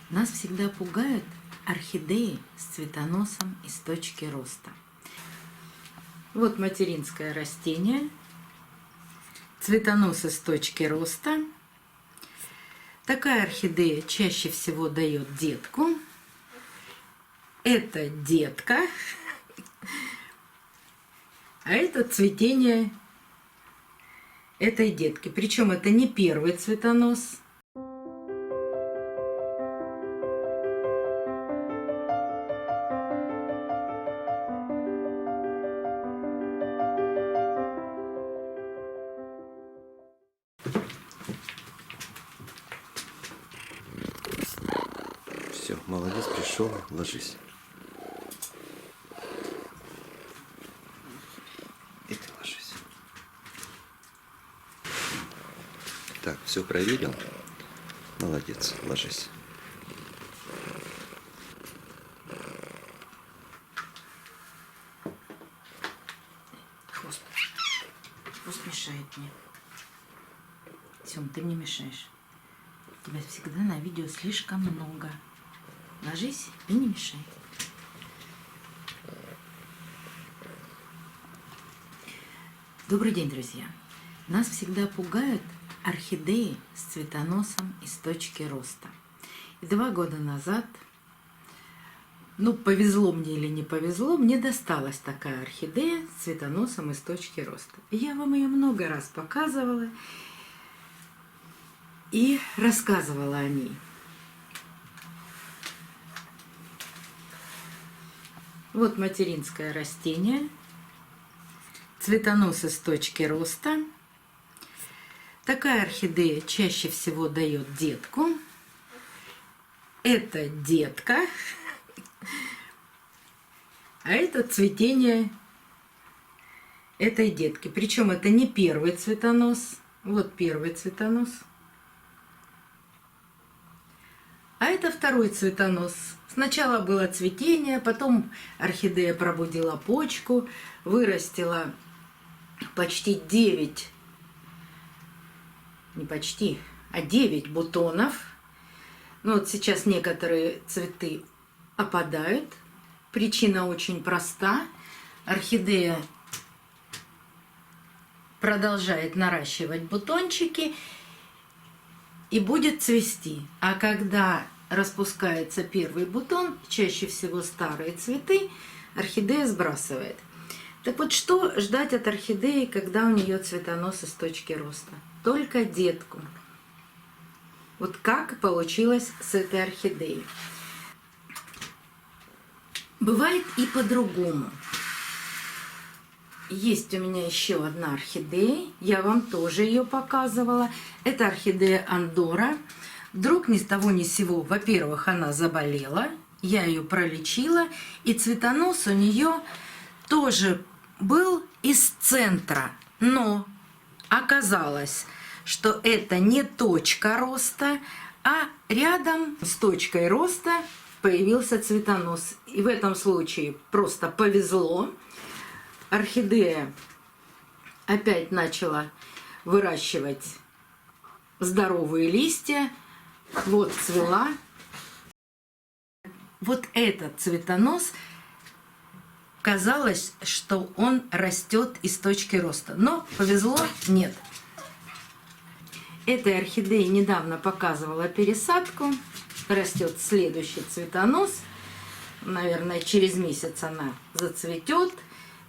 Нас всегда пугают орхидеи с цветоносом из точки роста. Вот материнское растение, цветонос из точки роста. Такая орхидея чаще всего дает детку. Это детка, а это цветение этой детки. Причем это не первый цветонос. Все, молодец, пришел, ложись. И ты ложись. Так, все проверил. Молодец, ложись. Хвост мешает мне. Сем, ты мне мешаешь. Тебя всегда на видео слишком много. Ложись и не мешай. Добрый день, друзья! Нас всегда пугают орхидеи с цветоносом из точки роста. И 2 года назад, повезло мне или не повезло, мне досталась такая орхидея с цветоносом из точки роста. Я вам ее много раз показывала и рассказывала о ней. Вот материнское растение, цветонос из точки роста. Такая орхидея чаще всего дает детку. Это детка, а это цветение этой детки. Причем это не первый цветонос. Вот первый цветонос. А это второй цветонос. Сначала было цветение, потом орхидея пробудила почку, вырастила почти 9, не почти, а 9 бутонов. Вот сейчас некоторые цветы опадают. Причина очень проста. Орхидея продолжает наращивать бутончики и будет цвести. А когда распускается первый бутон, чаще всего старые цветы, орхидея сбрасывает. Так вот, что ждать от орхидеи, когда у нее цветонос из точки роста? Только детку. Вот как получилось с этой орхидеей. Бывает и по-другому. Есть у меня еще одна орхидея, я вам тоже ее показывала. Это орхидея Андора. Вдруг ни с того ни с сего, во-первых, она заболела, я ее пролечила, и цветонос у нее тоже был из центра. Но оказалось, что это не точка роста, а рядом с точкой роста появился цветонос. И в этом случае просто повезло. Орхидея опять начала выращивать здоровые листья. Вот цвела. Вот этот цветонос, казалось, что он растет из точки роста. Но повезло, нет. Этой орхидеи недавно показывала пересадку. Растет следующий цветонос. Наверное, через месяц она зацветет.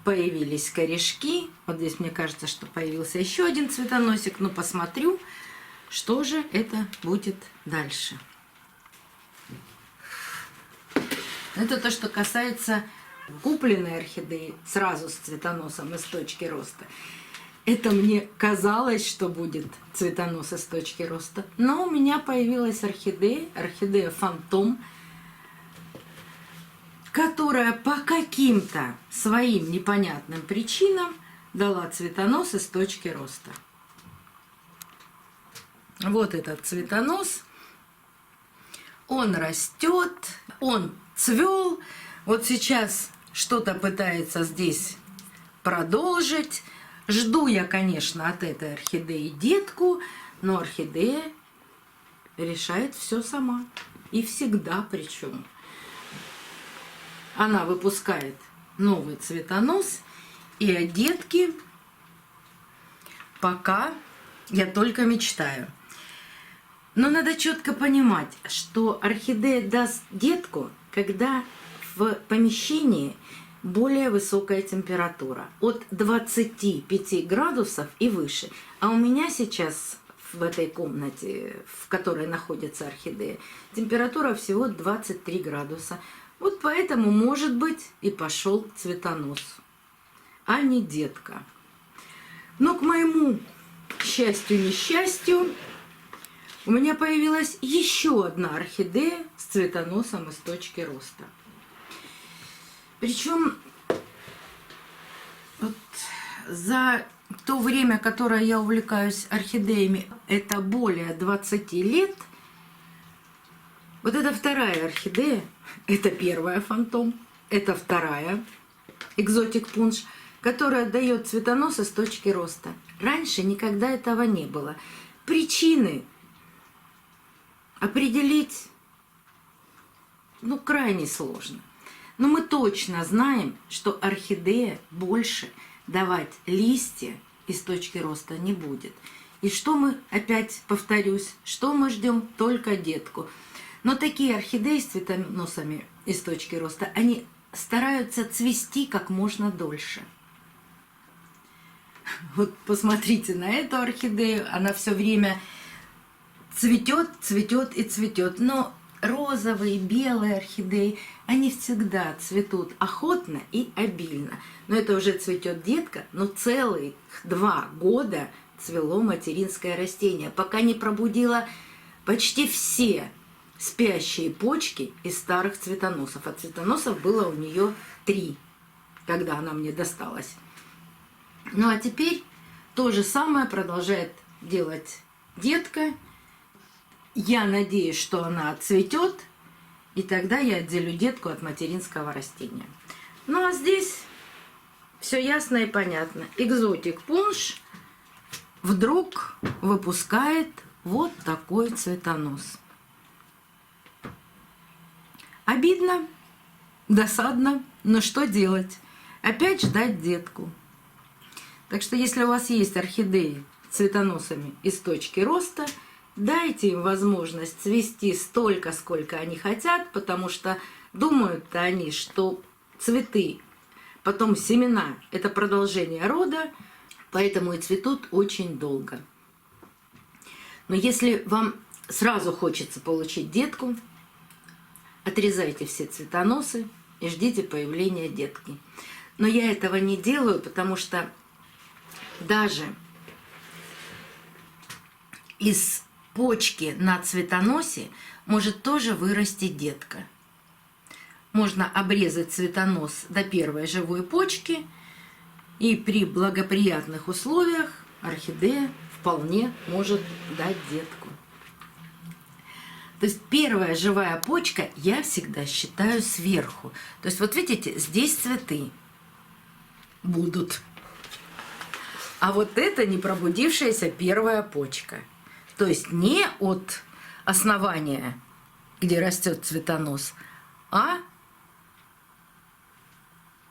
Появились корешки. Вот здесь мне кажется, что появился еще один цветоносик. Но посмотрю, что же это будет дальше. Это то, что касается купленной орхидеи орхидеи с цветоносом из точки роста. Это мне казалось, что будет цветонос из точки роста. Но у меня появилась орхидея Фантом, которая по каким-то своим непонятным причинам дала цветонос из точки роста. Вот этот цветонос. Он растет, он цвел. Вот сейчас что-то пытается здесь продолжить. Жду я, конечно, от этой орхидеи детку, но орхидея решает все сама. И всегда причем. Она выпускает новый цветонос, и о детке пока я только мечтаю. Но надо четко понимать, что орхидея даст детку, когда в помещении более высокая температура, от 25 градусов и выше. А у меня сейчас в этой комнате, в которой находится орхидея, температура всего 23 градуса. Вот поэтому, может быть, и пошел цветонос, а не детка. Но к моему счастью-несчастью, у меня появилась еще одна орхидея с цветоносом из точки роста. Причем вот за то время, которое я увлекаюсь орхидеями, это более 20 лет, вот это вторая орхидея, это первая фантом, это вторая экзотик пунш, которая дает цветонос из точки роста. Раньше никогда этого не было. Причины определить, крайне сложно. Но мы точно знаем, что орхидея больше давать листья из точки роста не будет. И что мы, опять повторюсь, что мы ждем? Только детку. Но такие орхидеи с цветоносами из точки роста, они стараются цвести как можно дольше. Вот посмотрите на эту орхидею, она все время цветет, цветет и цветет. Но розовые, белые орхидеи, они всегда цветут охотно и обильно. Но это уже цветет детка, но целых 2 года цвело материнское растение, пока не пробудило почти все спящие почки из старых цветоносов. А цветоносов было у нее 3, когда она мне досталась. Ну а теперь то же самое продолжает делать детка. Я надеюсь, что она цветет, и тогда я отделю детку от материнского растения. Ну а здесь все ясно и понятно. Экзотик пунш вдруг выпускает вот такой цветонос. Обидно, досадно, но что делать? Опять ждать детку. Так что если у вас есть орхидеи с цветоносами из точки роста, дайте им возможность цвести столько, сколько они хотят, потому что думают-то они, что цветы, потом семена – это продолжение рода, поэтому и цветут очень долго. Но если вам сразу хочется получить детку, отрезайте все цветоносы и ждите появления детки. Но я этого не делаю, потому что даже из почки на цветоносе может тоже вырасти детка. Можно обрезать цветонос до первой живой почки, и при благоприятных условиях орхидея вполне может дать детку. То есть первая живая почка я всегда считаю сверху. То есть вот видите, здесь цветы будут. А вот это не пробудившаяся первая почка. То есть не от основания, где растет цветонос, а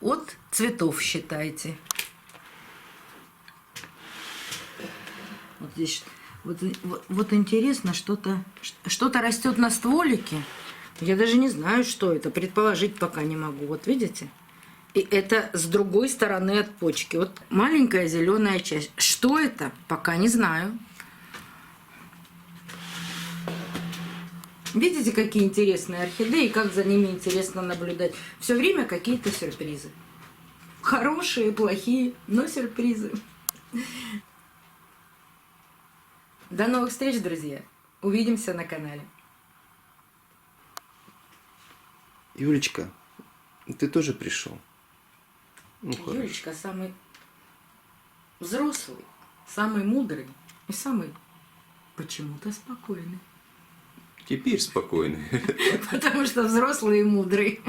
от цветов, считайте. Вот здесь вот интересно, что-то растет на стволике. Я даже не знаю, что это. Предположить пока не могу. Вот видите? И это с другой стороны от почки. Вот маленькая зеленая часть. Что это? Пока не знаю. Видите, какие интересные орхидеи, как за ними интересно наблюдать. Все время какие-то сюрпризы. Хорошие, плохие, но сюрпризы. До новых встреч, друзья. Увидимся на канале. Юлечка, ты тоже пришел? Ну, Юлечка самый взрослый, самый мудрый и самый почему-то спокойный. Теперь спокойно. Потому что взрослый и мудрый.